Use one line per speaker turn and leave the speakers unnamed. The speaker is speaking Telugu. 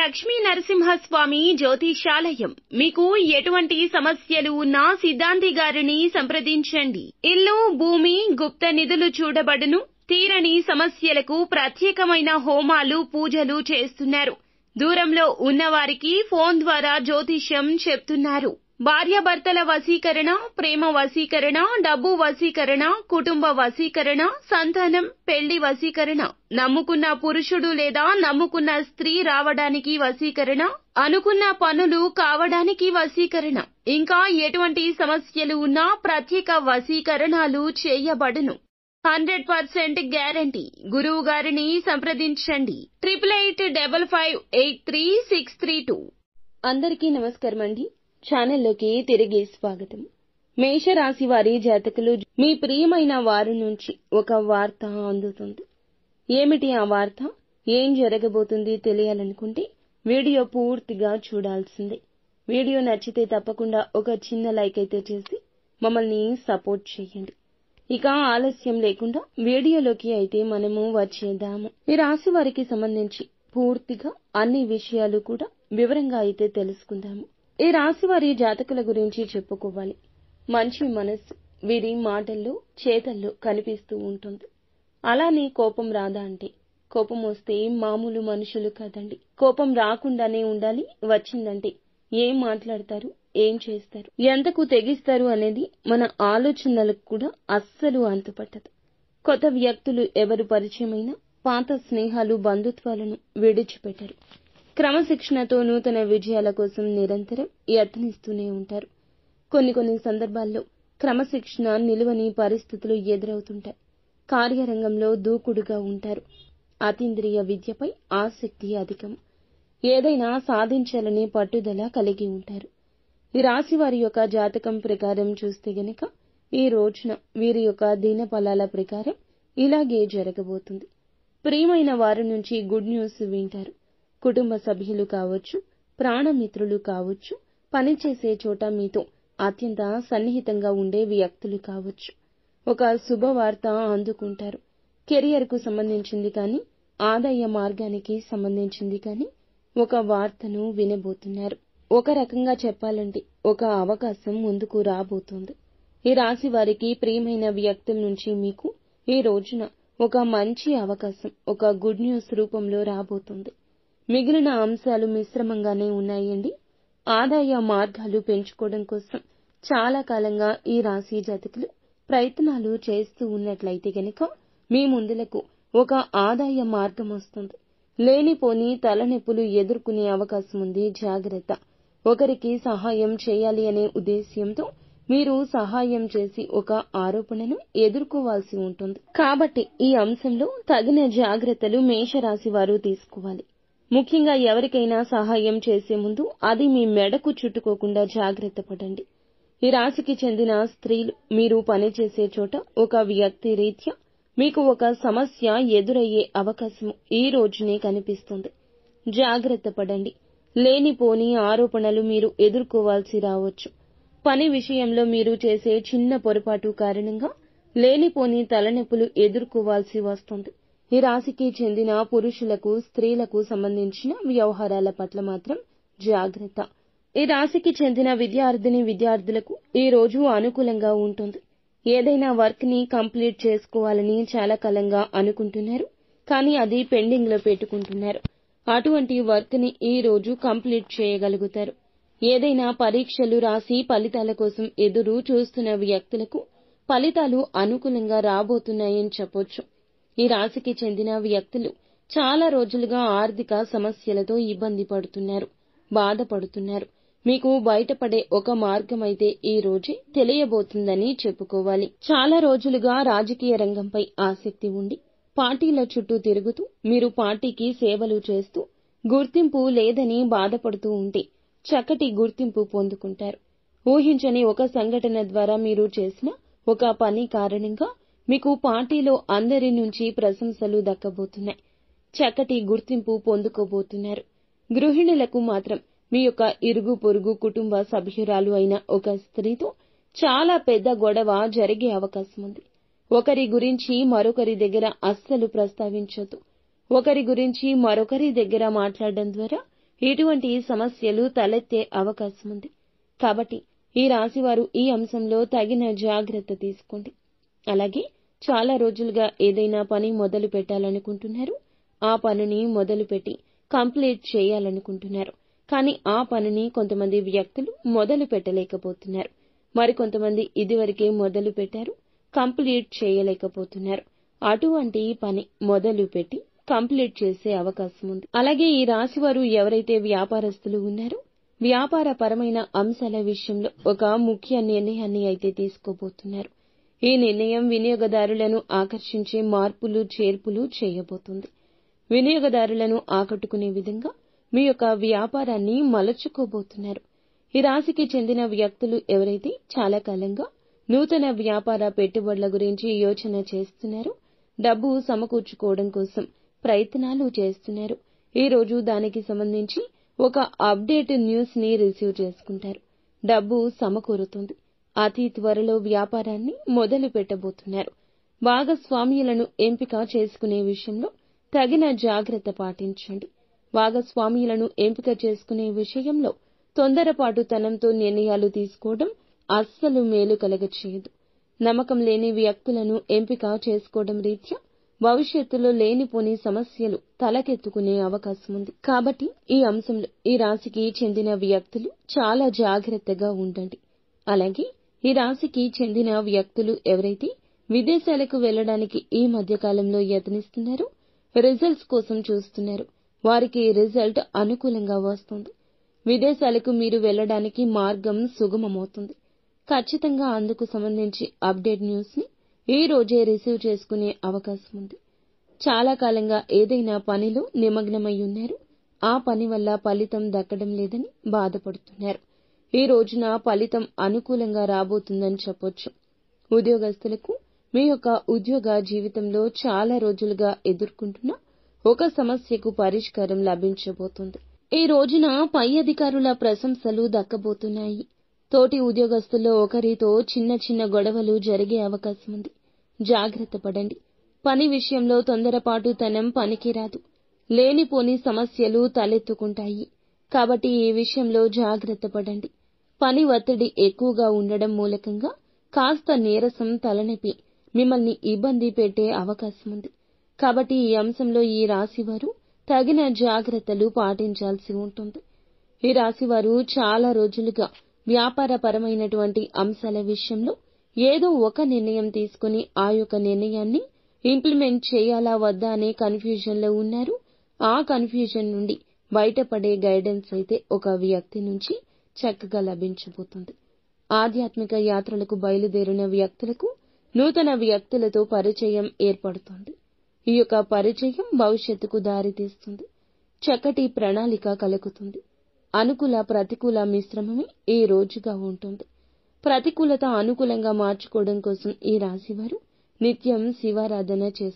లక్ష్మీ నరసింహస్వామి జ్యోతిషాలయం. మీకు ఎటువంటి సమస్యలు ఉన్నా సిద్ధాంతి గారిని సంప్రదించండి. ఇల్లు, భూమి, గుప్త నిధులు చూడబడును. తీరని సమస్యలకు ప్రత్యేకమైన హోమాలు, పూజలు చేస్తున్నారు. దూరంలో ఉన్నవారికి ఫోన్ ద్వారా జ్యోతిష్యం చెప్తున్నారు. భార్యాభర్తల వశీకరణ, ప్రేమ వశీకరణ, డబ్బు వశీకరణ, కుటుంబ వశీకరణ, సంతానం, పెళ్లి వశీకరణ, నమ్ముకున్న పురుషుడు లేదా నమ్ముకున్న స్త్రీ రావడానికి వశీకరణ, అనుకున్న పనులు కావడానికి వశీకరణ, ఇంకా ఎటువంటి సమస్యలు ఉన్నా ప్రత్యేక వశీకరణాలు చేయబడును. 100% గ్యారంటీ. గురువు గారిని సంప్రదించండి. 8855533632. అందరికీ నమస్కారం అండి. ఛానల్లోకి తిరిగి స్వాగతం. మేషరాశి వారి జాతకులు, మీ ప్రియమైన వారి నుంచి ఒక వార్త అందుతుంది. ఏమిటి ఆ వార్త? ఏం జరగబోతుంది తెలియాలనుకుంటే వీడియో పూర్తిగా చూడాల్సిందే. వీడియో నచ్చితే తప్పకుండా ఒక చిన్న లైక్ అయితే చేసి మమ్మల్ని సపోర్ట్ చేయండి. ఇక ఆలస్యం లేకుండా వీడియోలోకి అయితే మనము వచ్చేద్దాము. ఈ రాశి వారికి సంబంధించి పూర్తిగా అన్ని విషయాలు కూడా వివరంగా అయితే తెలుసుకుందాము. ఈ రాశి వారి జాతకుల గురించి చెప్పుకోవాలి. మంచి మనస్సు వీరి మాటల్లో, చేతల్లో కనిపిస్తూ ఉంటుంది. అలానే కోపం రాదా అంటే, కోపం వస్తే మామూలు మనుషులు కాదండి. కోపం రాకుండానే ఉండాలి. వచ్చిందంటే ఏం మాట్లాడతారు, ఏం చేస్తారు, ఎంతకు తెగిస్తారు అనేది మన ఆలోచనలకు కూడా అస్సలు అంతుపట్టదు. కొత్త వ్యక్తులు ఎవరు పరిచయమైనా పాత స్నేహాలు, బంధుత్వాలను విడిచిపెట్టరు. క్రమశిక్షణతో నూతన విజయాల కోసం నిరంతరం యత్నిస్తూనే ఉంటారు. కొన్ని సందర్భాల్లో క్రమశిక్షణ నిలువని పరిస్థితులు ఎదురవుతుంటాయి. కార్యరంగంలో దూకుడుగా ఉంటారు. అతీంద్రియ విద్యపై ఆసక్తి అధికం. ఏదైనా సాధించాలనే పట్టుదల కలిగి ఉంటారు. ఈ రాశి వారి యొక్క జాతకం ప్రకారం చూస్తే గనక ఈ రోజున వీరి యొక్క దినఫలాల ప్రకారం ఇలాగే జరగబోతుంది. ప్రియమైన వారి నుంచి గుడ్ న్యూస్ వింటారు. కుటుంబ సభ్యులు కావచ్చు, ప్రాణమిత్రులు కావచ్చు, పనిచేసే చోట మీతో అత్యంత సన్నిహితంగా ఉండే వ్యక్తులు కావచ్చు, ఒక శుభవార్త అందుకుంటారు. కెరియర్కు సంబంధించింది కానీ, ఆదాయ మార్గానికి సంబంధించింది కానీ ఒక వార్తను వినబోతున్నారు. ఒక రకంగా చెప్పాలంటే ఒక అవకాశం ముందుకు రాబోతోంది. ఈ రాశి వారికి ప్రియమైన వ్యక్తుల నుంచి మీకు ఈ రోజున ఒక మంచి అవకాశం, ఒక గుడ్ న్యూస్ రూపంలో రాబోతుంది. మిగిలిన అంశాలు మిశ్రమంగానే ఉన్నాయండి. ఆదాయ మార్గాలు పెంచుకోవడం కోసం చాలా కాలంగా ఈ రాశి జాతకులు ప్రయత్నాలు చేస్తూ ఉన్నట్లయితే గనక మీ ముందులకు ఒక ఆదాయ మార్గం వస్తుంది. లేనిపోని తలనొప్పులు ఎదుర్కొనే అవకాశం ఉంది. జాగ్రత్త. ఒకరికి సహాయం చేయాలి అనే ఉద్దేశ్యంతో మీరు సహాయం చేసి ఒక ఆరోపణను ఎదుర్కోవాల్సి ఉంటుంది. కాబట్టి ఈ అంశంలో తగిన జాగ్రత్తలు మేషరాశి వారు తీసుకోవాలి. ముఖ్యంగా ఎవరికైనా సహాయం చేసే ముందు అది మీ మెడకు చుట్టుకోకుండా జాగ్రత్త పడండి. ఈ రాశికి చెందిన స్త్రీలు, మీరు పనిచేసే చోట ఒక వ్యక్తి రీత్యా మీకు ఒక సమస్య ఎదురయ్యే అవకాశం ఈ రోజునే కనిపిస్తుంది. జాగ్రత్త పడండి. లేనిపోని ఆరోపణలు మీరు ఎదుర్కోవాల్సి రావచ్చు. పని విషయంలో మీరు చేసే చిన్న పొరపాటు కారణంగా లేనిపోని తలనొప్పులు ఎదుర్కోవాల్సి వస్తుంది. ఈ రాశికి చెందిన పురుషులకు, స్త్రీలకు సంబంధించిన వ్యవహారాల పట్ల మాత్రం జాగ్రత్త. ఈ రాశికి చెందిన విద్యార్థులకు ఈ రోజు అనుకూలంగా ఉంటుంది. ఏదైనా వర్క్ ని కంప్లీట్ చేసుకోవాలని చాలా కాలంగా అనుకుంటున్నారు, కానీ అది పెండింగ్ లో పెట్టుకుంటున్నారు. అటువంటి వర్క్ ని ఈ రోజు కంప్లీట్ చేయగలుగుతారు. ఏదైనా పరీక్షలు రాసి ఫలితాల కోసం ఎదురు చూస్తున్న వ్యక్తులకు ఫలితాలు అనుకూలంగా రాబోతున్నాయని చెప్పొచ్చు. ఈ రాశికి చెందిన వ్యక్తులు చాలా రోజులుగా ఆర్థిక సమస్యలతో ఇబ్బంది పడుతున్నారు, బాధపడుతున్నారు. మీకు బయటపడే ఒక మార్గమైతే ఈ రోజే తెలియబోతుందని చెప్పుకోవాలి. చాలా రోజులుగా రాజకీయ రంగంపై ఆసక్తి ఉండి పార్టీల చుట్టూ తిరుగుతూ మీరు పార్టీకి సేవలు చేస్తూ గుర్తింపు లేదని బాధపడుతూ ఉంటే చక్కటి గుర్తింపు పొందుకుంటారు. ఊహించని ఒక సంఘటన ద్వారా మీరు చేసిన ఒక పని కారణంగా మీకు పార్టీలో అందరి నుంచి ప్రశంసలు దక్కబోతున్నాయి. చక్కటి గుర్తింపు పొందుకోబోతున్నారు. గృహిణులకు మాత్రం మీ యొక్క ఇరుగు పొరుగు కుటుంబ సభ్యురాలు అయిన ఒక స్త్రీతో చాలా పెద్ద గొడవ జరిగే అవకాశం ఉంది. ఒకరి గురించి మరొకరి దగ్గర అస్సలు ప్రస్తావించొద్దు. ఒకరి గురించి మరొకరి దగ్గర మాట్లాడడం ద్వారా ఇటువంటి సమస్యలు తలెత్తే అవకాశం ఉంది. కాబట్టి ఈ రాశివారు ఈ అంశంలో తగిన జాగ్రత్త తీసుకోండి. అలాగే చాలా రోజులుగా ఏదైనా పని మొదలు పెట్టాలనుకుంటున్నారు. ఆ పనిని మొదలుపెట్టి కంప్లీట్ చేయాలనుకుంటున్నారు. కానీ ఆ పనిని కొంతమంది వ్యక్తులు మొదలు పెట్టలేకపోతున్నారు. మరికొంతమంది ఇదివరకే మొదలు పెట్టారు, కంప్లీట్ చేయలేకపోతున్నారు. అటువంటి పని మొదలు పెట్టి కంప్లీట్ చేసే అవకాశం ఉంది. అలాగే ఈ రాశివారు ఎవరైతే వ్యాపారస్తులు ఉన్నారో వ్యాపార పరమైన అంశాల విషయంలో ఒక ముఖ్య నిర్ణయాన్ని అయితే తీసుకోబోతున్నారు. ఈ నిర్ణయం వినియోగదారులను ఆకర్షించే మార్పులు చేర్పులు చేయబోతుంది. వినియోగదారులను ఆకట్టుకునే విధంగా మీ యొక్క వ్యాపారాన్ని మలచుకోబోతున్నారు. ఈ రాశికి చెందిన వ్యక్తులు ఎవరైతే చాలా కాలంగా నూతన వ్యాపార పెట్టుబడుల గురించి యోచన చేస్తున్నారో, డబ్బు సమకూర్చుకోవడం కోసం ప్రయత్నాలు చేస్తున్నారు. ఈ రోజు దానికి సంబంధించి ఒక అప్డేట్ న్యూస్ ని రిసీవ్ చేసుకుంటారు. డబ్బు సమకూరుతుంది. అతి త్వరలో వ్యాపారాన్ని మొదలు పెట్టబోతున్నారు. భాగస్వామ్యులను ఎంపిక చేసుకునే విషయంలో తగిన జాగ్రత్త పాటించండి. భాగస్వామ్యులను ఎంపిక చేసుకునే విషయంలో తొందరపాటుతనంతో నిర్ణయాలు తీసుకోవడం అస్సలు మేలు కలగచేయదు. నమ్మకం లేని వ్యక్తులను ఎంపిక చేసుకోవడం రీత్యా భవిష్యత్తులో లేనిపోని సమస్యలు తలకెత్తుకునే అవకాశం ఉంది. కాబట్టి ఈ అంశంలో ఈ రాశికి చెందిన వ్యక్తులు చాలా జాగ్రత్తగా ఉండండి. అలాగే ఈ రాశికి చెందిన వ్యక్తులు ఎవరైతే విదేశాలకు వెళ్లడానికి ఈ మధ్య కాలంలో యత్నిస్తున్నారో, రిజల్ట్స్ కోసం చూస్తున్నారు, వారికి రిజల్ట్ అనుకూలంగా వస్తుంది. విదేశాలకు మీరు వెళ్లడానికి మార్గం సుగమమవుతుంది. ఖచ్చితంగా అందుకు సంబంధించి అప్డేట్ న్యూస్ ని ఈ రోజే రిసీవ్ చేసుకునే అవకాశం ఉంది. చాలా కాలంగా ఏదైనా పనిలో నిమగ్నమై ఉన్నారు. ఆ పని వల్ల ఫలితం దక్కడం లేదని బాధపడుతున్నారు. ఈ రోజున ఫలితం అనుకూలంగా రాబోతుందని చెప్పొచ్చు. ఉద్యోగస్తులకు మీ యొక్క ఉద్యోగ జీవితంలో చాలా రోజులుగా ఎదుర్కొంటున్న ఒక సమస్యకు పరిష్కారం లభించబోతుంది. ఈ రోజున పై అధికారుల ప్రశంసలు దక్కబోతున్నాయి. తోటి ఉద్యోగస్తుల్లో ఒకరితో చిన్న చిన్న గొడవలు జరిగే అవకాశం ఉంది. జాగ్రత్త పడండి. పని విషయంలో తొందరపాటుతనం పనికిరాదు. లేనిపోని సమస్యలు తలెత్తుకుంటాయి. కాబట్టి ఈ విషయంలో జాగ్రత్త పడండి. పని ఒత్తిడి ఎక్కువగా ఉండడం మూలకంగా కాస్త నీరసం, తలనొప్పి మిమ్మల్ని ఇబ్బంది పెట్టే అవకాశం ఉంది. కాబట్టి ఈ అంశంలో ఈ రాశివారు తగిన జాగ్రత్తలు పాటించాల్సి ఉంటుంది. ఈ రాశివారు చాలా రోజులుగా వ్యాపారపరమైనటువంటి అంశాల విషయంలో ఏదో ఒక నిర్ణయం తీసుకుని ఆ యొక్క నిర్ణయాన్ని ఇంప్లిమెంట్ చేయాలా వద్దా అనే కన్ఫ్యూజన్ లో ఉన్నారు. ఆ కన్ఫ్యూజన్ నుండి బయటపడే గైడెన్స్ అయితే ఒక వ్యక్తి నుంచి చక్కగా లభించబోతుంది. ఆధ్యాత్మిక యాత్రలకు బయలుదేరిన వ్యక్తులకు నూతన వ్యక్తులతో పరిచయం ఏర్పడుతుంది. ఈ యొక్క పరిచయం భవిష్యత్తుకు దారితీస్తుంది. చక్కటి ప్రణాళిక కలుగుతుంది. అనుకూల ప్రతికూల మిశ్రమమే ఈ రోజుగా ఉంటుంది. ప్రతికూలత అనుకూలంగా మార్చుకోవడం కోసం ఈ రాశివారు నిత్యం శివారాధన చేస్తారు.